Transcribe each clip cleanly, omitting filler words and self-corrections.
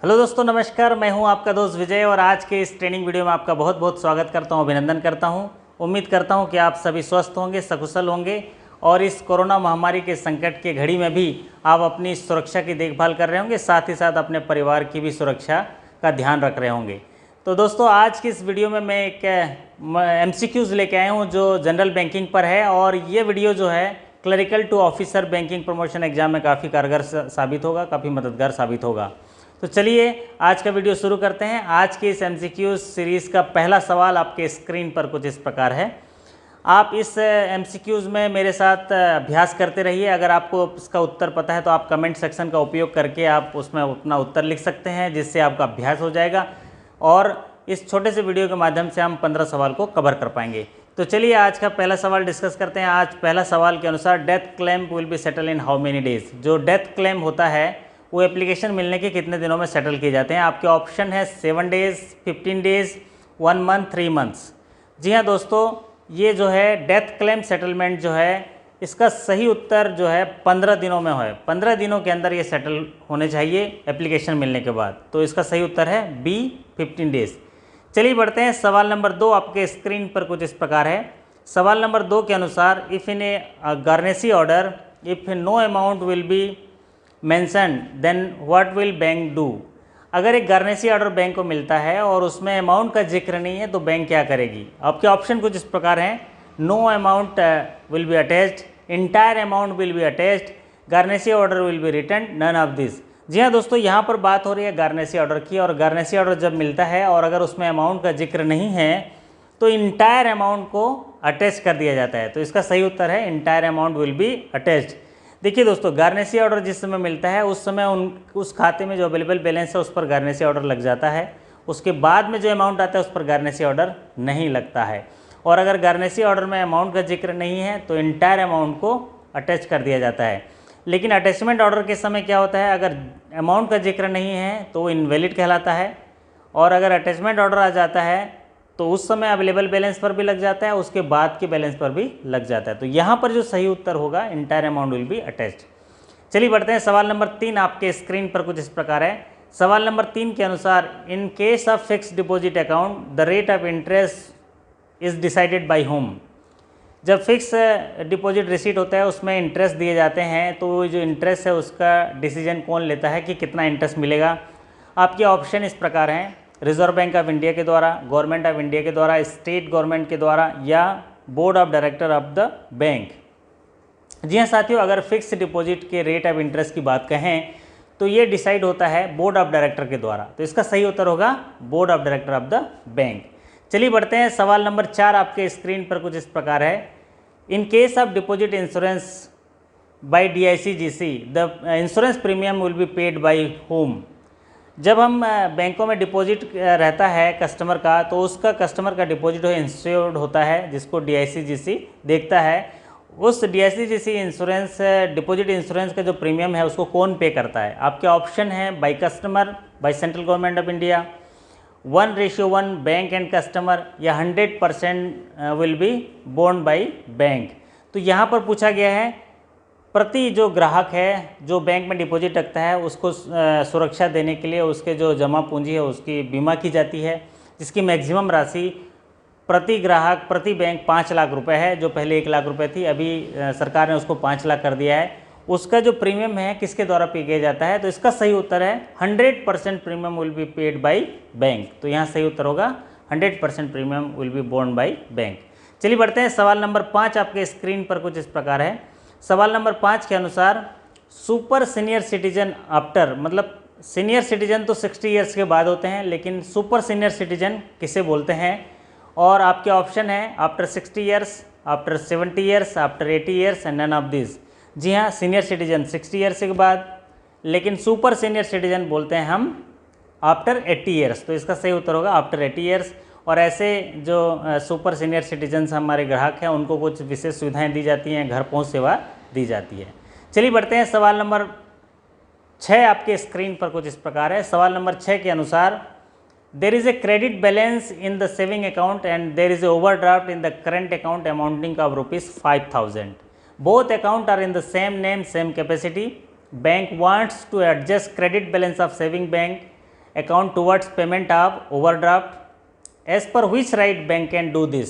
Hello दोस्तों, नमस्कार। मैं हूं आपका दोस्त विजय और आज के इस ट्रेनिंग वीडियो में आपका बहुत बहुत स्वागत करता हूं, अभिनंदन करता हूं। उम्मीद करता हूं कि आप सभी स्वस्थ होंगे, सकुशल होंगे और इस कोरोना महामारी के संकट के घड़ी में भी आप अपनी सुरक्षा की देखभाल कर रहे होंगे, साथ ही साथ अपने परिवार की भी सुरक्षा का ध्यान रख रहे होंगे। तो दोस्तों, आज की इस वीडियो में मैं एक MCQs लेके आया हूँ जो जनरल बैंकिंग पर है और ये वीडियो जो है clerical to officer banking promotion exam में काफ़ी कारगर साबित होगा, काफ़ी मददगार साबित होगा। तो चलिए आज का वीडियो शुरू करते हैं। आज की इस MCQ सीरीज़ का पहला सवाल आपके स्क्रीन पर कुछ इस प्रकार है। आप इस MCQs में मेरे साथ अभ्यास करते रहिए। अगर आपको इसका उत्तर पता है तो आप कमेंट सेक्शन का उपयोग करके आप उसमें अपना उत्तर लिख सकते हैं, जिससे आपका अभ्यास हो जाएगा और इस छोटे से वीडियो के माध्यम से हम 15 सवाल को कवर कर पाएंगे। तो चलिए आज का पहला सवाल डिस्कस करते हैं। आज पहला सवाल के अनुसार death claim will be settle in how many days. जो डेथ क्लेम होता है वो एप्लीकेशन मिलने के कितने दिनों में सेटल किए जाते हैं। आपके ऑप्शन है 7 डेज, 15 डेज, 1 मंथ, 3 मंथ्स। जी हाँ दोस्तों, ये जो है डेथ क्लेम सेटलमेंट जो है इसका सही उत्तर जो है 15 दिनों में है। 15 दिनों के अंदर ये सेटल होने चाहिए एप्लीकेशन मिलने के बाद। तो इसका सही उत्तर है बी, 15 डेज। चलिए बढ़ते हैं। सवाल नंबर 2 आपके स्क्रीन पर कुछ इस प्रकार है। सवाल नंबर 2 के अनुसार if in a garnishee order if no amount will be mention then what will bank do. अगर एक गार्नेसी ऑर्डर बैंक को मिलता है और उसमें अमाउंट का जिक्र नहीं है तो बैंक क्या करेगी। आपके ऑप्शन कुछ इस प्रकार हैं। No amount will be attached, entire amount will be attached, garnishee order will be return, none of this. जी हाँ दोस्तों, यहाँ पर बात हो रही है गार्नेसी ऑर्डर की और गार्नेसी ऑर्डर जब मिलता है और अगर उसमें अमाउंट का जिक्र नहीं है तो इंटायर अमाउंट को अटैच कर दिया जाता है। तो इसका सही उत्तर है entire amount will be attached. देखिए दोस्तों, गार्नेसी ऑर्डर जिस समय मिलता है उस समय उस खाते में जो अवेलेबल बैलेंस है उस पर गार्नेसी ऑर्डर लग जाता है। उसके बाद में जो अमाउंट आता है उस पर गार्नेसी ऑर्डर नहीं लगता है। और अगर गार्नेसी ऑर्डर में अमाउंट का जिक्र नहीं है तो इंटायर अमाउंट को अटैच कर दिया जाता है। लेकिन अटैचमेंट ऑर्डर के समय क्या होता है, अगर अमाउंट का जिक्र नहीं है तो वो इनवैलिड कहलाता है और अगर अटैचमेंट ऑर्डर आ जाता है तो उस समय अवेलेबल बैलेंस पर भी लग जाता है, उसके बाद के बैलेंस पर भी लग जाता है। तो यहाँ पर जो सही उत्तर होगा entire amount will be attached. चलिए बढ़ते हैं। सवाल नंबर 3 आपके स्क्रीन पर कुछ इस प्रकार है। सवाल नंबर 3 के अनुसार इन case of fixed deposit account the rate of interest is decided by whom. जब फिक्स डिपॉजिट रिसीट होता है उसमें इंटरेस्ट दिए जाते हैं तो जो इंटरेस्ट है उसका डिसीजन कौन लेता है कि कितना इंटरेस्ट मिलेगा। आपके ऑप्शन इस प्रकार हैं। रिजर्व बैंक ऑफ इंडिया के द्वारा, गवर्नमेंट ऑफ इंडिया के द्वारा, स्टेट गवर्नमेंट के द्वारा या board of director of the bank. जी हाँ साथियों, अगर फिक्स डिपॉजिट के रेट ऑफ इंटरेस्ट की बात कहें तो ये डिसाइड होता है बोर्ड ऑफ डायरेक्टर के द्वारा। तो इसका सही उत्तर होगा board of director of the bank. चलिए बढ़ते हैं। सवाल नंबर 4 आपके स्क्रीन पर कुछ इस प्रकार है। In case of deposit insurance by DICGC the insurance premium will be paid by whom. जब हम बैंकों में डिपॉजिट रहता है कस्टमर का तो उसका कस्टमर का डिपॉजिट इंश्योर्ड होता है जिसको DICGC देखता है। उस DICGC इंश्योरेंस डिपॉजिट इंश्योरेंस का जो प्रीमियम है उसको कौन पे करता है। आपके ऑप्शन है by customer, by central government of India, 1:1 bank and customer या 100% will be borne by bank. तो यहाँ पर पूछा गया है प्रति जो ग्राहक है जो बैंक में डिपॉजिट रखता है उसको सुरक्षा देने के लिए उसके जो जमा पूंजी है उसकी बीमा की जाती है, जिसकी मैक्सिमम राशि प्रति ग्राहक प्रति बैंक 5 लाख रुपए है। जो पहले 1 लाख रुपए थी, अभी सरकार ने उसको 5 लाख कर दिया है। उसका जो प्रीमियम है किसके द्वारा पे किया जाता है। तो इसका सही उत्तर है 100% premium will be paid by bank. तो यहाँ सही उत्तर होगा 100% premium will be born by bank. चलिए बढ़ते हैं। सवाल नंबर 5 आपके स्क्रीन पर कुछ इस प्रकार है। सवाल नंबर 5 के अनुसार सुपर सीनियर सिटीजन आफ्टर, मतलब सीनियर सिटीजन तो 60 ईयर्स के बाद होते हैं, लेकिन सुपर सीनियर सिटीजन किसे बोलते हैं। और आपके ऑप्शन है after 60 years, after 70 years, after 80 years and none of this. जी हाँ, सीनियर सिटीजन 60 ईयर्स के बाद, लेकिन सुपर सीनियर सिटीजन बोलते हैं हम आफ्टर 80 ईयर्स। तो इसका सही उत्तर होगा आफ्टर 80 ईयर्स। और ऐसे जो सुपर सीनियर सिटीजन्स हमारे ग्राहक हैं उनको कुछ विशेष सुविधाएं दी जाती हैं, घर पहुंच सेवा दी जाती है। चलिए बढ़ते हैं। सवाल नंबर 6 आपके स्क्रीन पर कुछ इस प्रकार है। सवाल नंबर 6 के अनुसार there is a credit balance in the saving account and there is a overdraft in the current account amounting of ₹5,000. Both account are in the same name, same capacity. Bank wants to adjust credit balance of saving bank account towards payment of overdraft. As per which right bank can do this.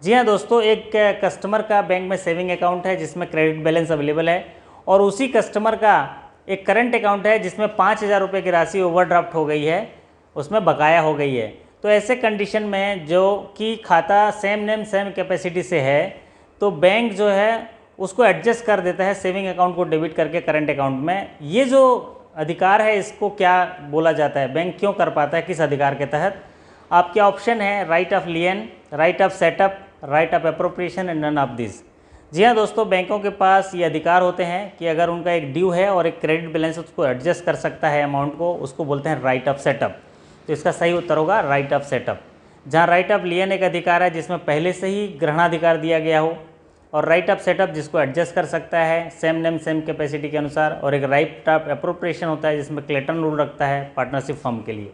जी हाँ दोस्तों, एक customer का bank में saving account है जिसमें credit balance available है, और उसी कस्टमर का एक करंट अकाउंट है जिसमें 5,000 रुपये की राशि ओवरड्राफ्ट हो गई है, उसमें बकाया हो गई है। तो ऐसे कंडीशन में जो कि खाता सेम नेम सेम कैपेसिटी से है, तो बैंक जो है उसको एडजस्ट कर देता है सेविंग अकाउंट को डेबिट करके करंट अकाउंट में। ये जो अधिकार है इसको क्या बोला जाता है, बैंक क्यों कर पाता है, किस अधिकार के तहत? आपके ऑप्शन है right of lien, right of setup, right of appropriation and none of this. जी हाँ दोस्तों, बैंकों के पास ये अधिकार होते हैं कि अगर उनका एक ड्यू है और एक क्रेडिट बैलेंस उसको एडजस्ट कर सकता है अमाउंट को, उसको बोलते हैं राइट ऑफ सेटअप। तो इसका सही उत्तर होगा राइट ऑफ सेटअप। जहाँ राइट ऑफ लियन एक अधिकार है जिसमें पहले से ही ग्रहणाधिकार दिया गया हो, और राइट ऑफ सेटअप जिसको एडजस्ट कर सकता है सेम नेम सेम कैपेसिटी के अनुसार, और एक राइट ऑफ एप्रोप्रिएशन होता है जिसमें क्लेटन रूल रखता है पार्टनरशिप फर्म के लिए।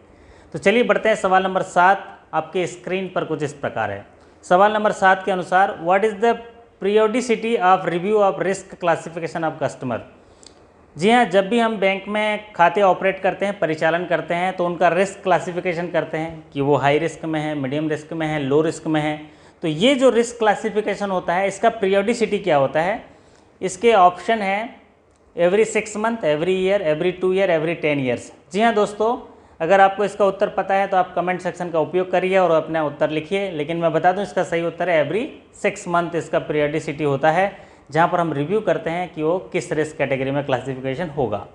तो चलिए बढ़ते हैं सवाल नंबर 7। आपके स्क्रीन पर कुछ इस प्रकार है। सवाल नंबर 7 के अनुसार what is the periodicity of review of risk classification of customer. जी हाँ, जब भी हम बैंक में खाते ऑपरेट करते हैं, परिचालन करते हैं, तो उनका रिस्क क्लासिफिकेशन करते हैं कि वो हाई रिस्क में है, मीडियम रिस्क में है, लो रिस्क में है। तो ये जो रिस्क क्लासिफिकेशन होता है इसका पीरियोडिसिटी क्या होता है? इसके ऑप्शन है every 6 month, every year, every 2 year, every 10 years. जी हाँ दोस्तों, अगर आपको इसका उत्तर पता है तो आप कमेंट सेक्शन का उपयोग करिए और अपना उत्तर लिखिए, लेकिन मैं बता दूं इसका सही उत्तर है एवरी 6 मंथ इसका पीरियोडिसिटी होता है, जहां पर हम रिव्यू करते हैं कि वो किस रिस्क कैटेगरी में क्लासिफिकेशन होगा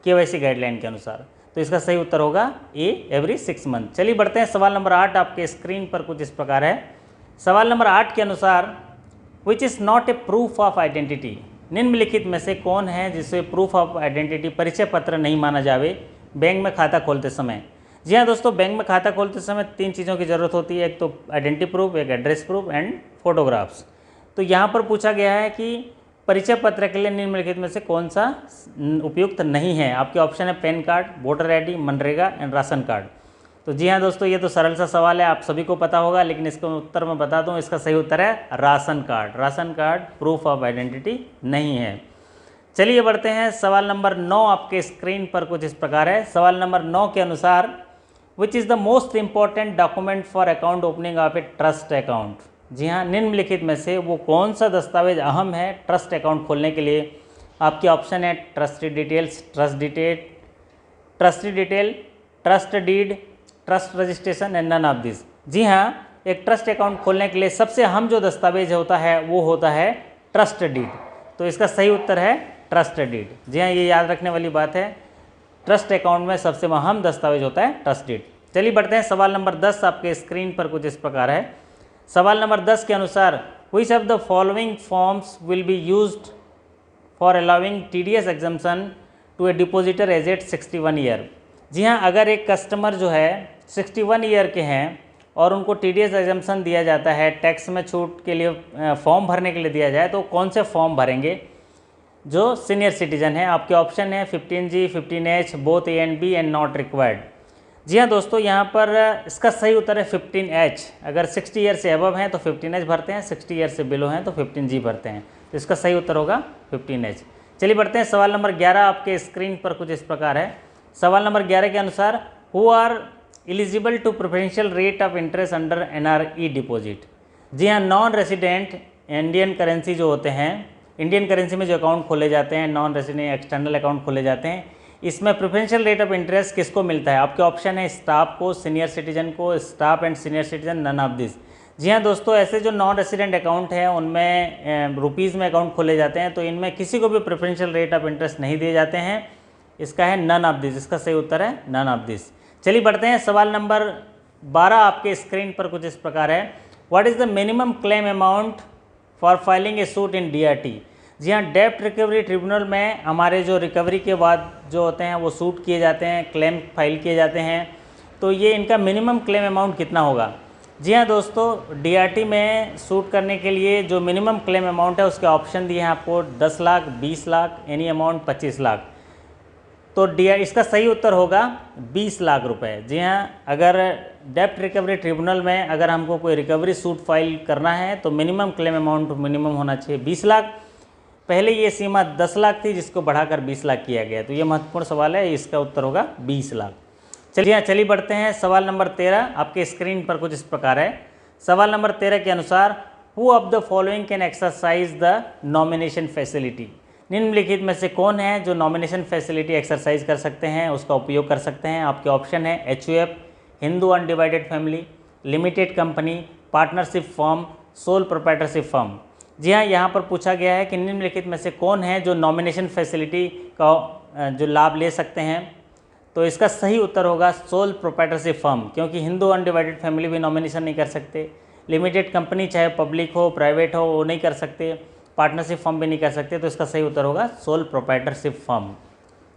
केवाईसी गाइडलाइन के अनुसार। तो इसका सही उत्तर होगा ए, एवरी 6 मंथ। चलिए बढ़ते हैं सवाल नंबर 8। आपके स्क्रीन पर कुछ इस प्रकार है। सवाल नंबर 8 के अनुसार which is not a proof of identity. निम्नलिखित में से कौन है जिसे प्रूफ ऑफ आइडेंटिटी परिचय पत्र नहीं माना जावे बैंक में खाता खोलते समय? जी हाँ दोस्तों, बैंक में खाता खोलते समय 3 चीज़ों की ज़रूरत होती है, एक तो आइडेंटिटी प्रूफ, एक एड्रेस प्रूफ एंड फोटोग्राफ्स। तो यहाँ पर पूछा गया है कि परिचय पत्र के लिए निम्नलिखित में से कौन सा उपयुक्त नहीं है। आपके ऑप्शन है pan card, voter ID, MNREGA and ration card. तो जी हाँ दोस्तों, ये तो सरल सा सवाल है, आप सभी को पता होगा, लेकिन इसका उत्तर मैं बता दूँ, इसका सही उत्तर है ration card. Ration card proof of identity नहीं है। चलिए बढ़ते हैं सवाल नंबर 9। आपके स्क्रीन पर कुछ इस प्रकार है। सवाल नंबर 9 के अनुसार which is the most important document for account opening of a trust account. जी हाँ, निम्नलिखित में से वो कौन सा दस्तावेज अहम है ट्रस्ट अकाउंट खोलने के लिए? आपके ऑप्शन है trustee details, trust detail, trust deed, trust registration and none of this. जी हाँ, एक ट्रस्ट अकाउंट खोलने के लिए सबसे अहम जो दस्तावेज होता है वो होता है ट्रस्ट डीड। तो इसका सही उत्तर है ट्रस्ट डीड। जी हाँ, ये याद रखने वाली बात है, ट्रस्ट अकाउंट में सबसे अहम दस्तावेज होता है ट्रस्ट डीड। चलिए बढ़ते हैं सवाल नंबर 10। आपके स्क्रीन पर कुछ इस प्रकार है। सवाल नंबर 10 के अनुसार which of the following forms will be used for allowing TDS exemption to a depositor as at 61 year. जी हाँ, अगर एक कस्टमर जो है 61 ईयर के हैं और उनको TDS एग्जम्पशन दिया जाता है, टैक्स में छूट के लिए फॉर्म भरने के लिए दिया जाए, तो कौन से फॉर्म भरेंगे जो सीनियर सिटीजन है? आपके ऑप्शन है 15G, 15H, both A and B and not required. जी हाँ दोस्तों, यहाँ पर इसका सही उत्तर है 15H। अगर 60 ईयर से अबव हैं तो 15H भरते हैं, 60 ईयर से बिलो हैं तो 15G भरते हैं। तो इसका सही उत्तर होगा 15H। चलिए बढ़ते हैं सवाल नंबर 11। आपके स्क्रीन पर कुछ इस प्रकार है। सवाल नंबर 11 के अनुसार who are eligible to preferential rate of interest under NRE deposit. जी हाँ, नॉन रेसिडेंट इंडियन करेंसी जो होते हैं, इंडियन करेंसी में जो अकाउंट खोले जाते हैं, नॉन रेसिडेंट एक्सटर्नल अकाउंट खोले जाते हैं, इसमें प्रेफरेंशियल रेट ऑफ इंटरेस्ट किसको मिलता है? आपके ऑप्शन है स्टाफ को, सीनियर सिटीजन को, staff and senior citizen, none of this. जी हाँ दोस्तों, ऐसे जो नॉन रेसिडेंट अकाउंट है उनमें रुपीज़ में अकाउंट खोले जाते हैं, तो इनमें किसी को भी प्रेफरेंशियल रेट ऑफ इंटरेस्ट नहीं दिए जाते हैं। इसका है नन ऑफ दिस। इसका सही उत्तर है नन ऑफ दिस। चलिए बढ़ते हैं सवाल नंबर 12। आपके स्क्रीन पर कुछ इस प्रकार है। What is the minimum claim amount for filing A suit in DRT। जी हाँ, डेप्ट रिकवरी ट्रिब्यूनल में हमारे जो रिकवरी के बाद जो होते हैं वो सूट किए जाते हैं, क्लेम फाइल किए जाते हैं, तो ये इनका मिनिमम क्लेम अमाउंट कितना होगा? जी हाँ दोस्तों, DRT में सूट करने के लिए जो मिनिमम क्लेम अमाउंट है उसके ऑप्शन दिए हैं आपको 10 लाख, 20 लाख, एनी अमाउंट 25 लाख। तो इसका सही उत्तर होगा 20 लाख रुपए। जी हाँ, अगर डेप्ट रिकवरी ट्रिब्यूनल में अगर हमको कोई रिकवरी सूट फाइल करना है तो मिनिमम क्लेम अमाउंट मिनिमम होना चाहिए 20 लाख। पहले ये सीमा 10 लाख थी जिसको बढ़ाकर 20 लाख किया गया, तो ये महत्वपूर्ण सवाल है, इसका उत्तर होगा 20 लाख। चलिए बढ़ते हैं। सवाल नंबर 13 आपके स्क्रीन पर कुछ इस प्रकार है। सवाल नंबर 13 के अनुसार who of the following can exercise the nomination facility. निम्नलिखित में से कौन है जो नॉमिनेशन फैसिलिटी एक्सरसाइज कर सकते हैं, उसका उपयोग कर सकते हैं। आपके ऑप्शन है HUF, Hindu undivided family, limited company, partnership firm, sole proprietorship firm. जी हाँ, यहाँ पर पूछा गया है कि निम्नलिखित में से कौन है जो नॉमिनेशन फैसिलिटी का जो लाभ ले सकते हैं। तो इसका सही उत्तर होगा सोल प्रोप्राइटरशिप फर्म, क्योंकि हिंदू अनडिवाइडेड फैमिली भी नॉमिनेशन नहीं कर सकते, लिमिटेड कंपनी चाहे पब्लिक हो प्राइवेट हो वो नहीं कर सकते, पार्टनरशिप फर्म भी नहीं कर सकते। तो इसका सही उत्तर होगा सोल प्रोप्राइटरशिप फर्म।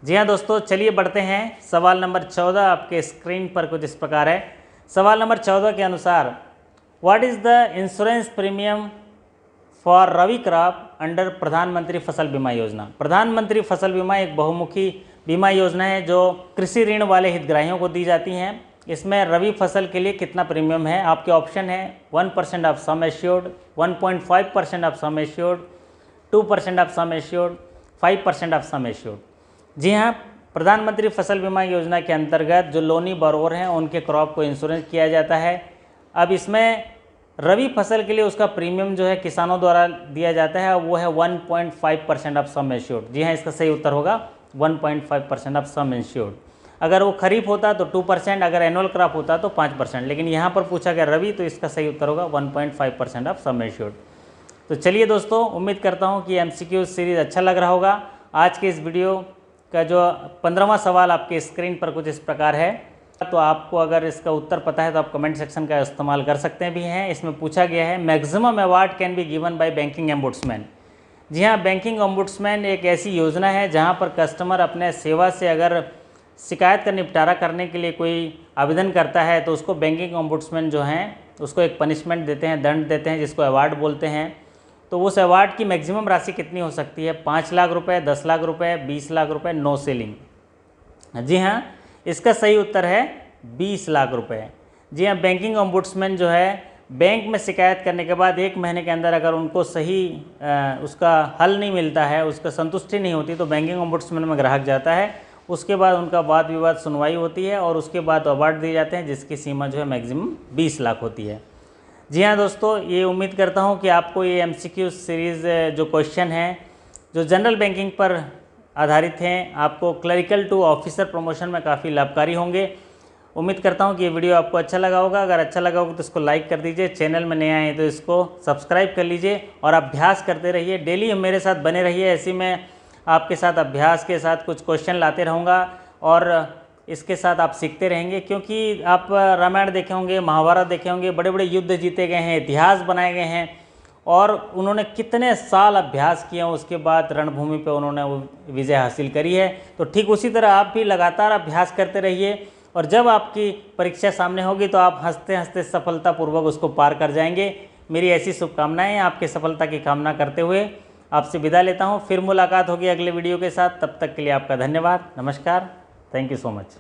जी हाँ दोस्तों, चलिए बढ़ते हैं। सवाल नंबर 14 आपके स्क्रीन पर कुछ इस प्रकार है। सवाल नंबर 14 के अनुसार what is the insurance premium for rabi crop under Pradhan Mantri Fasal बीमा योजना। प्रधानमंत्री फसल बीमा एक बहुमुखी बीमा योजना है जो कृषि ऋण वाले हितग्राहियों को दी जाती हैं। इसमें रवि फसल के लिए कितना प्रीमियम है। आपके ऑप्शन है 1% of sum assured, 1.5% of sum assured, 2% of sum assured, 5% of sum assured. जी हाँ, प्रधानमंत्री फसल बीमा योजना के अंतर्गत जो लोनी बोरोवर हैं उनके क्रॉप को इंश्योरेंस किया जाता है। अब इसमें रवि फसल के लिए उसका प्रीमियम जो है किसानों द्वारा दिया जाता है वो है 1.5% ऑफ सम एश्योर्ड। जी हाँ, इसका सही उत्तर होगा 1.5% ऑफ सम एश्योर्ड। अगर वो खरीफ होता तो 2%, अगर एनुअल क्रॉप होता तो 5%, लेकिन यहाँ पर पूछा गया रवि तो इसका सही उत्तर होगा 1.5% ऑफ सम एश्योर्ड। तो चलिए दोस्तों, उम्मीद करता हूँ कि MCQ सीरीज़ अच्छा लग रहा होगा। आज के इस वीडियो का जो 15वां सवाल आपके स्क्रीन पर कुछ इस प्रकार है। तो आपको अगर इसका उत्तर पता है तो आप कमेंट सेक्शन का इस्तेमाल कर सकते भी हैं। इसमें पूछा गया है maximum award can be given by banking ombudsman. जी हाँ, बैंकिंग ओम्बुड्समैन एक ऐसी योजना है जहाँ पर कस्टमर अपने सेवा से अगर शिकायत का निपटारा करने के लिए कोई आवेदन करता है तो उसको बैंकिंग ओम्बुड्समैन जो हैं उसको एक पनिशमेंट देते हैं, दंड देते हैं, जिसको अवार्ड बोलते हैं। तो उस अवार्ड की मैक्सिमम राशि कितनी हो सकती है? 5 लाख रुपये, 10 लाख रुपये, 20 लाख रुपये, नो सेलिंग। जी हाँ, इसका सही उत्तर है 20 लाख रुपये। जी हाँ, बैंकिंग ओम्बुड्समैन जो है बैंक में शिकायत करने के बाद 1 महीने के अंदर अगर उनको सही उसका हल नहीं मिलता है, उसका संतुष्टि नहीं होती तो बैंकिंग ओम्बुड्समैन में ग्राहक जाता है। उसके बाद उनका वाद विवाद सुनवाई होती है और उसके बाद अवार्ड दिए जाते हैं जिसकी सीमा जो है मैक्सिमम 20 लाख होती है। जी हाँ दोस्तों, ये उम्मीद करता हूँ कि आपको ये MCQ सीरीज़ जो क्वेश्चन हैं जो जनरल बैंकिंग पर आधारित हैं आपको क्लरिकल टू ऑफिसर प्रमोशन में काफ़ी लाभकारी होंगे। उम्मीद करता हूँ कि ये वीडियो आपको अच्छा लगा होगा। अगर अच्छा लगा होगा तो इसको लाइक कर दीजिए, चैनल में नए आए हैं तो इसको सब्सक्राइब कर लीजिए और अभ्यास करते रहिए। डेली मेरे साथ बने रहिए, ऐसी मैं आपके साथ अभ्यास के साथ कुछ क्वेश्चन लाते रहूँगा और इसके साथ आप सीखते रहेंगे। क्योंकि आप रामायण देखे होंगे, महाभारत देखे होंगे, बड़े बड़े युद्ध जीते गए हैं, इतिहास बनाए गए हैं और उन्होंने कितने साल अभ्यास किए हैं, उसके बाद रणभूमि पे उन्होंने वो विजय हासिल करी है। तो ठीक उसी तरह आप भी लगातार अभ्यास करते रहिए और जब आपकी परीक्षा सामने होगी तो आप हंसते हंसते सफलतापूर्वक उसको पार कर जाएंगे। मेरी ऐसी शुभकामनाएं आपके सफलता की कामना करते हुए आपसे विदा लेता हूं। फिर मुलाकात होगी अगले वीडियो के साथ। तब तक के लिए आपका धन्यवाद। नमस्कार। Thank you so much.